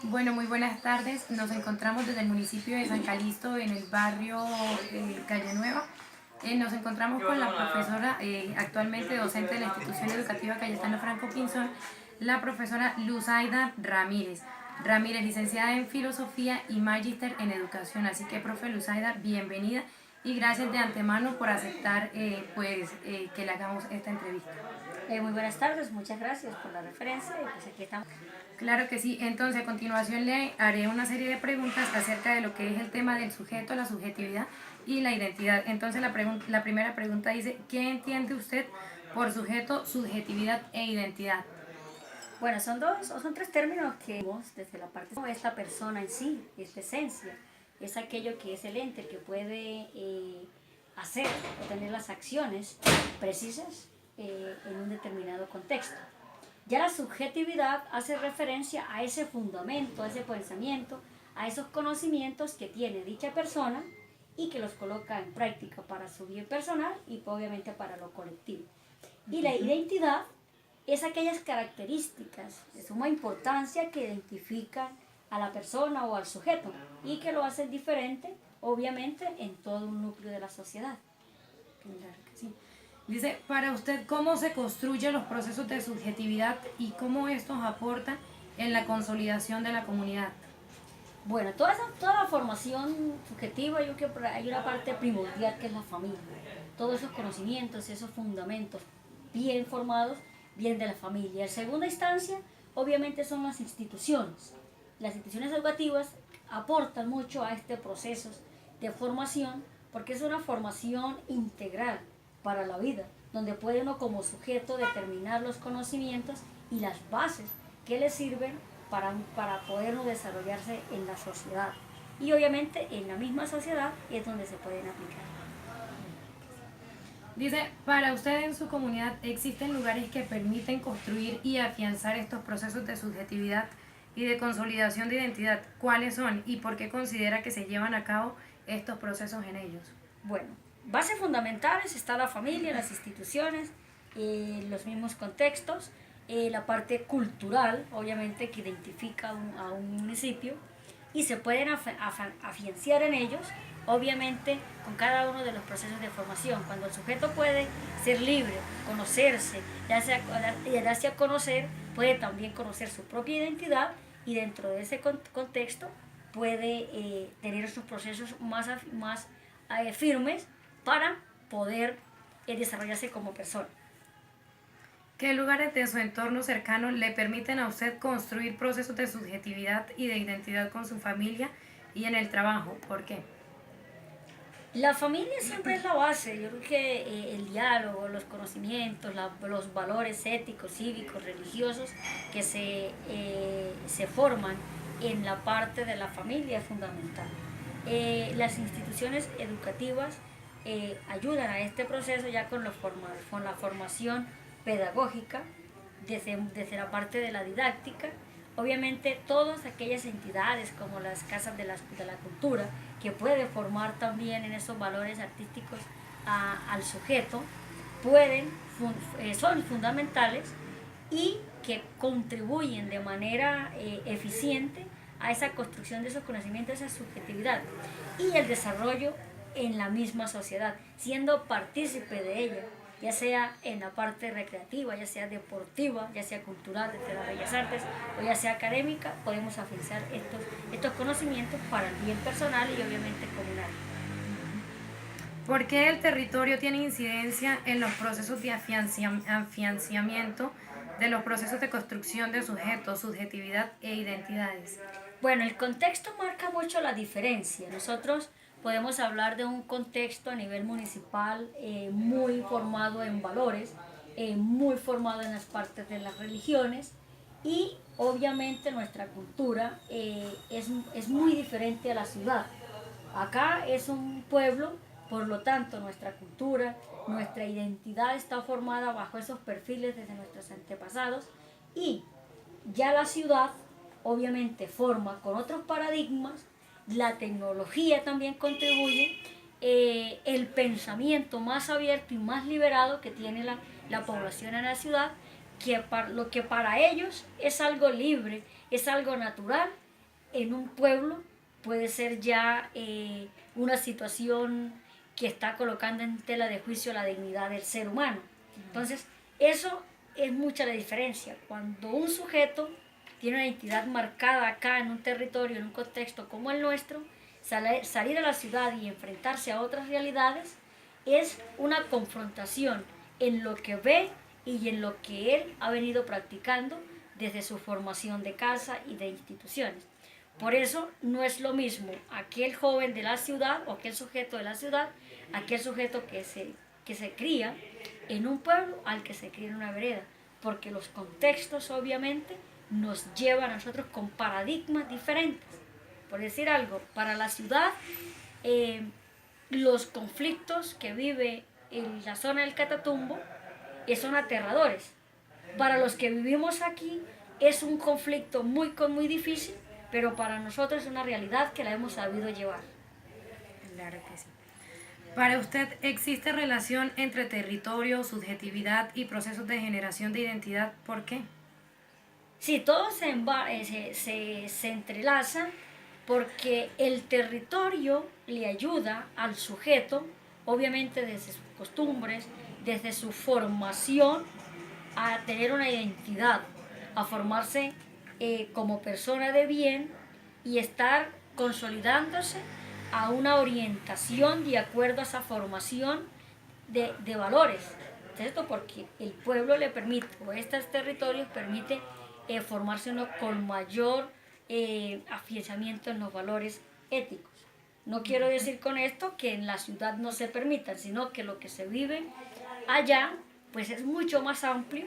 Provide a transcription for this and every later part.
Bueno, muy buenas tardes. Nos encontramos desde el municipio de San Calixto, en el barrio Calle Nueva. Nos encontramos con la profesora, actualmente docente de la institución educativa Cayetano Franco Pinzón, la profesora Luzaida Ramírez. Ramírez, licenciada en Filosofía y Magíster en Educación. Así que, profe Luzaida, bienvenida y gracias de antemano por aceptar que le hagamos esta entrevista. Muy buenas tardes, muchas gracias por la referencia y pues aquí estamos. Claro que sí. Entonces, a continuación le haré una serie de preguntas acerca de lo que es el tema del sujeto, la subjetividad y la identidad. Entonces, la primera pregunta dice, ¿qué entiende usted por sujeto, subjetividad e identidad? Bueno, son tres términos que vemos desde la parte de esta persona en sí, es la esencia, es aquello que es el ente, el que puede hacer o tener las acciones precisas en un determinado contexto. Ya la subjetividad hace referencia a ese fundamento, a ese pensamiento, a esos conocimientos que tiene dicha persona y que los coloca en práctica para su bien personal y obviamente para lo colectivo. Y la identidad es aquellas características de suma importancia que identifican a la persona o al sujeto y que lo hacen diferente, obviamente, en todo un núcleo de la sociedad. Claro que sí. Dice, para usted, ¿cómo se construyen los procesos de subjetividad y cómo estos aportan en la consolidación de la comunidad? Bueno, toda la formación subjetiva, yo creo que hay una parte primordial que es la familia. Todos esos conocimientos, esos fundamentos bien formados, vienen de la familia. En segunda instancia, obviamente son las instituciones. Las instituciones educativas aportan mucho a este proceso de formación porque es una formación integral para la vida, donde puede uno como sujeto determinar los conocimientos y las bases que le sirven para poder uno desarrollarse en la sociedad. Y obviamente en la misma sociedad es donde se pueden aplicar. Dice, para usted en su comunidad existen lugares que permiten construir y afianzar estos procesos de subjetividad y de consolidación de identidad. ¿Cuáles son y por qué considera que se llevan a cabo estos procesos en ellos? Bueno, bases fundamentales está la familia, las instituciones, los mismos contextos, la parte cultural, obviamente, que identifica a un municipio y se pueden afianciar en ellos, obviamente, con cada uno de los procesos de formación. Cuando el sujeto puede ser libre, conocerse, darse a conocer, puede también conocer su propia identidad y dentro de ese contexto puede tener sus procesos más firmes para poder desarrollarse como persona. ¿Qué lugares de su entorno cercano le permiten a usted construir procesos de subjetividad y de identidad con su familia y en el trabajo? ¿Por qué? La familia siempre es la base. Yo creo que el diálogo, los conocimientos, los valores éticos, cívicos, religiosos que se forman en la parte de la familia es fundamental. Las instituciones educativas ayudan a este proceso ya con la formación pedagógica, desde la parte de la didáctica. Obviamente todas aquellas entidades como las casas de la cultura, que puede formar también en esos valores artísticos al sujeto, son fundamentales y que contribuyen de manera eficiente a esa construcción de esos conocimientos, esa subjetividad y el desarrollo en la misma sociedad, siendo partícipe de ella, ya sea en la parte recreativa, ya sea deportiva, ya sea cultural, desde las bellas artes, o ya sea académica, podemos afianzar estos conocimientos para el bien personal y obviamente comunal. ¿Por qué el territorio tiene incidencia en los procesos de afianzamiento de los procesos de construcción de sujetos, subjetividad e identidades? Bueno, el contexto marca mucho la diferencia. Nosotros podemos hablar de un contexto a nivel municipal muy formado en valores, muy formado en las partes de las religiones y obviamente nuestra cultura es muy diferente a la ciudad. Acá es un pueblo, por lo tanto nuestra cultura, nuestra identidad está formada bajo esos perfiles desde nuestros antepasados y ya la ciudad obviamente forma con otros paradigmas, la tecnología también contribuye, el pensamiento más abierto y más liberado que tiene la población en la ciudad, lo que para ellos es algo libre, es algo natural, en un pueblo puede ser ya una situación que está colocando en tela de juicio la dignidad del ser humano. Entonces, eso es mucha la diferencia. Cuando un sujeto tiene una identidad marcada acá en un territorio, en un contexto como el nuestro, salir a la ciudad y enfrentarse a otras realidades es una confrontación en lo que ve y en lo que él ha venido practicando desde su formación de casa y de instituciones. Por eso no es lo mismo aquel joven de la ciudad o aquel sujeto de la ciudad, aquel sujeto que se cría en un pueblo al que se cría en una vereda, porque los contextos obviamente nos llevan a nosotros con paradigmas diferentes. Por decir algo, para la ciudad, los conflictos que vive en la zona del Catatumbo son aterradores. Para los que vivimos aquí es un conflicto muy difícil, pero para nosotros es una realidad que la hemos sabido llevar. Claro que sí. Para usted, ¿existe relación entre territorio, subjetividad y procesos de generación de identidad? ¿Por qué? Sí, todo se entrelaza porque el territorio le ayuda al sujeto, obviamente desde sus costumbres, desde su formación, a tener una identidad, a formarse como persona de bien y estar consolidándose a una orientación de acuerdo a esa formación de valores. ¿Cierto? Porque el pueblo le permite, o estos territorios permite formarse uno con mayor afianzamiento en los valores éticos. No quiero decir con esto que en la ciudad no se permitan, sino que lo que se vive allá pues es mucho más amplio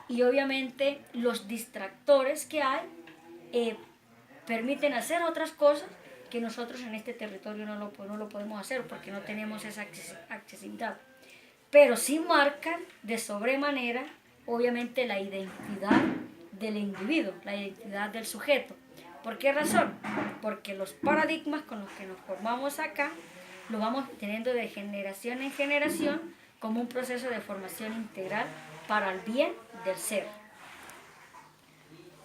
y obviamente los distractores que hay permiten hacer otras cosas que nosotros en este territorio no lo podemos hacer porque no tenemos esa accesibilidad. Pero sí marcan de sobremanera, obviamente, la identidad del individuo, la identidad del sujeto. ¿Por qué razón? Porque los paradigmas con los que nos formamos acá lo vamos teniendo de generación en generación como un proceso de formación integral para el bien del ser.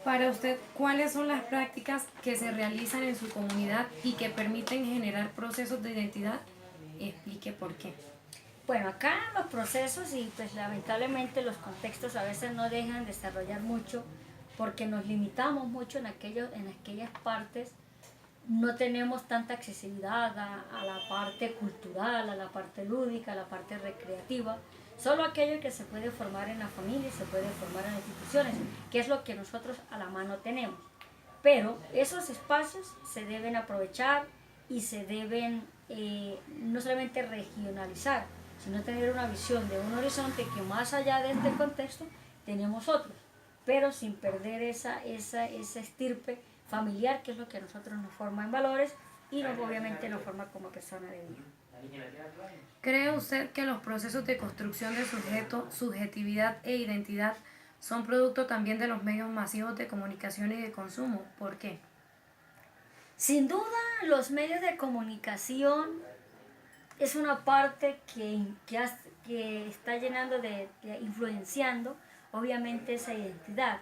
Para usted, ¿cuáles son las prácticas que se realizan en su comunidad y que permiten generar procesos de identidad? Explique por qué. Bueno, acá los procesos y pues lamentablemente los contextos a veces no dejan desarrollar mucho porque nos limitamos mucho en aquellas partes, no tenemos tanta accesibilidad a la parte cultural, a la parte lúdica, a la parte recreativa, solo aquello que se puede formar en la familia y se puede formar en las instituciones, que es lo que nosotros a la mano tenemos. Pero esos espacios se deben aprovechar y se deben no solamente regionalizar, sino tener una visión de un horizonte que más allá de este contexto tenemos otros, pero sin perder esa estirpe familiar que es lo que a nosotros nos forma en valores y obviamente nos forma como persona de bien. ¿Cree usted que los procesos de construcción de sujeto, subjetividad e identidad son producto también de los medios masivos de comunicación y de consumo? ¿Por qué? Sin duda, los medios de comunicación es una parte que está llenando influenciando obviamente esa identidad.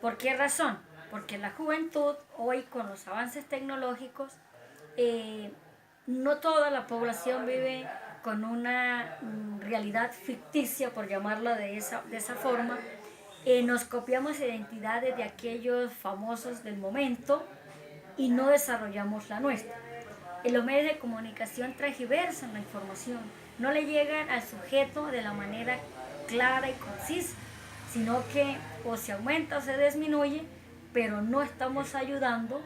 ¿Por qué razón? Porque la juventud hoy con los avances tecnológicos no toda la población vive con una realidad ficticia, por llamarla de esa forma. Nos copiamos identidades de aquellos famosos del momento y no desarrollamos la nuestra. Los medios de comunicación transgiversan la información, no le llegan al sujeto de la manera clara y concisa, sino que o se aumenta o se disminuye, pero no estamos ayudando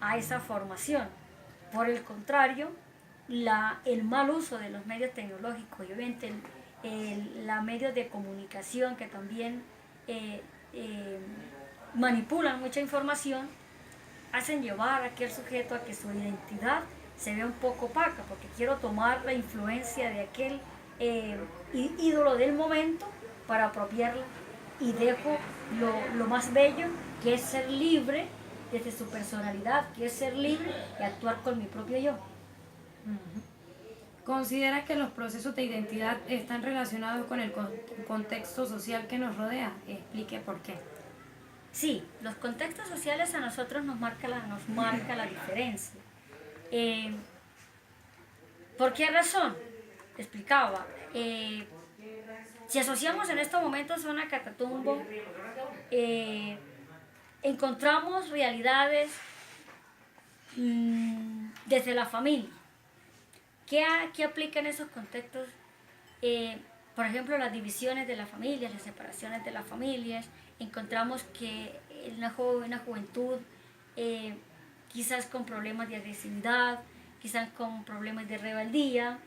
a esa formación. Por el contrario, el mal uso de los medios tecnológicos y obviamente los medios de comunicación que también manipulan mucha información, hacen llevar a aquel sujeto a que su identidad se vea un poco opaca, porque quiero tomar la influencia de aquel ídolo del momento para apropiarla y dejo lo más bello, que es ser libre desde su personalidad, que es ser libre y actuar con mi propio yo. ¿Considera que los procesos de identidad están relacionados con el contexto social que nos rodea? Explique por qué. Sí, los contextos sociales a nosotros nos marca la diferencia. Eh, ¿Por qué razón? Te explicaba. Si asociamos en estos momentos a una Catatumbo, eh, encontramos realidades desde la familia. ¿Qué aplica en esos contextos? Por ejemplo, las divisiones de las familias, las separaciones de las familias. Encontramos que una juventud, eh, quizás con problemas de agresividad, quizás con problemas de rebeldía,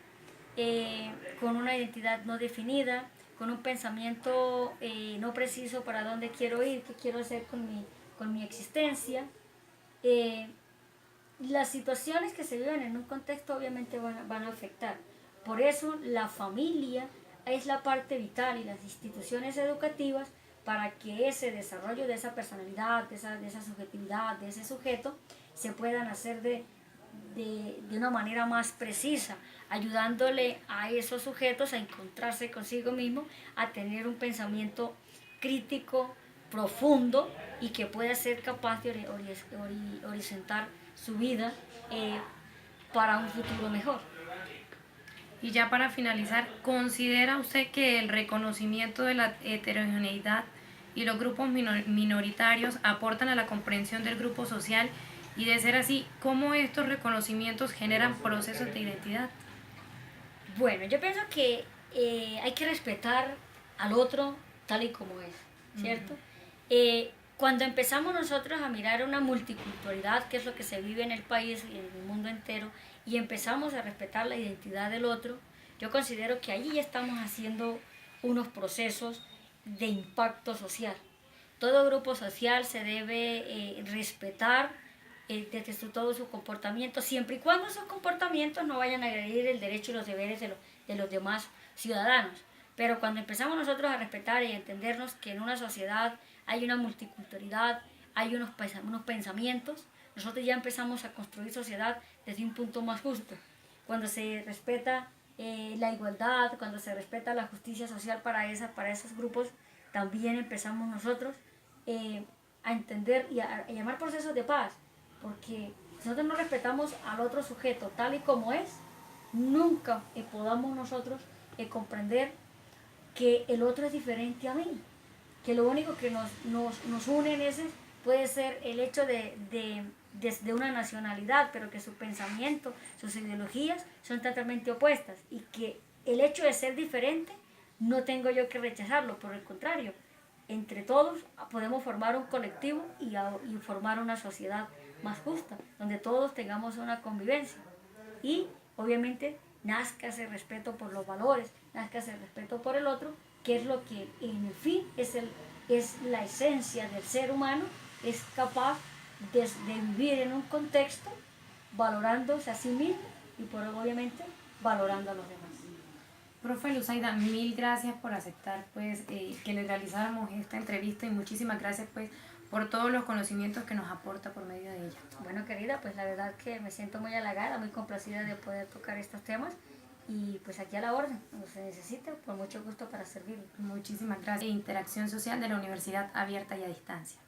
con una identidad no definida, con un pensamiento no preciso para dónde quiero ir, qué quiero hacer con mi existencia. Eh, las situaciones que se viven en un contexto obviamente van a afectar. Por eso la familia es la parte vital y las instituciones educativas para que ese desarrollo de esa personalidad, de esa subjetividad, de ese sujeto, se puedan hacer de una manera más precisa, ayudándole a esos sujetos a encontrarse consigo mismo, a tener un pensamiento crítico, profundo y que pueda ser capaz de horizontar su vida para un futuro mejor. Y ya para finalizar, ¿considera usted que el reconocimiento de la heterogeneidad y los grupos minoritarios aportan a la comprensión del grupo social? Y de ser así, ¿cómo estos reconocimientos generan procesos de identidad? Bueno, yo pienso que hay que respetar al otro tal y como es, ¿cierto? Cuando empezamos nosotros a mirar una multiculturalidad, que es lo que se vive en el país y en el mundo entero, y empezamos a respetar la identidad del otro, yo considero que allí ya estamos haciendo unos procesos de impacto social. Todo grupo social se debe respetar desde todo su comportamiento, siempre y cuando esos comportamientos no vayan a agredir el derecho y los deberes de los demás ciudadanos. Pero cuando empezamos nosotros a respetar y a entendernos que en una sociedad hay una multiculturalidad, hay unos pensamientos, nosotros ya empezamos a construir sociedad desde un punto más justo. Cuando se respeta la igualdad, cuando se respeta la justicia social para esos grupos, también empezamos nosotros a entender y a llamar procesos de paz, porque si nosotros no respetamos al otro sujeto tal y como es, nunca podamos nosotros comprender que el otro es diferente a mí, que lo único que nos une en ese puede ser el hecho de una nacionalidad, pero que su pensamiento, sus ideologías son totalmente opuestas y que el hecho de ser diferente no tengo yo que rechazarlo, por el contrario, entre todos podemos formar un colectivo y formar una sociedad más justa, donde todos tengamos una convivencia y obviamente nazca ese respeto por los valores, nazca ese respeto por el otro, que es lo que en el fin es la esencia del ser humano, es capaz de vivir en un contexto valorándose a sí mismo y obviamente valorando a los demás. Profe Luzaida, mil gracias por aceptar pues que le realizáramos esta entrevista y muchísimas gracias pues por todos los conocimientos que nos aporta por medio de ella. Bueno, querida, pues la verdad que me siento muy halagada, muy complacida de poder tocar estos temas y pues aquí a la orden, cuando se necesite, con mucho gusto para servirle. Muchísimas gracias. Interacción Social de la Universidad Abierta y a Distancia.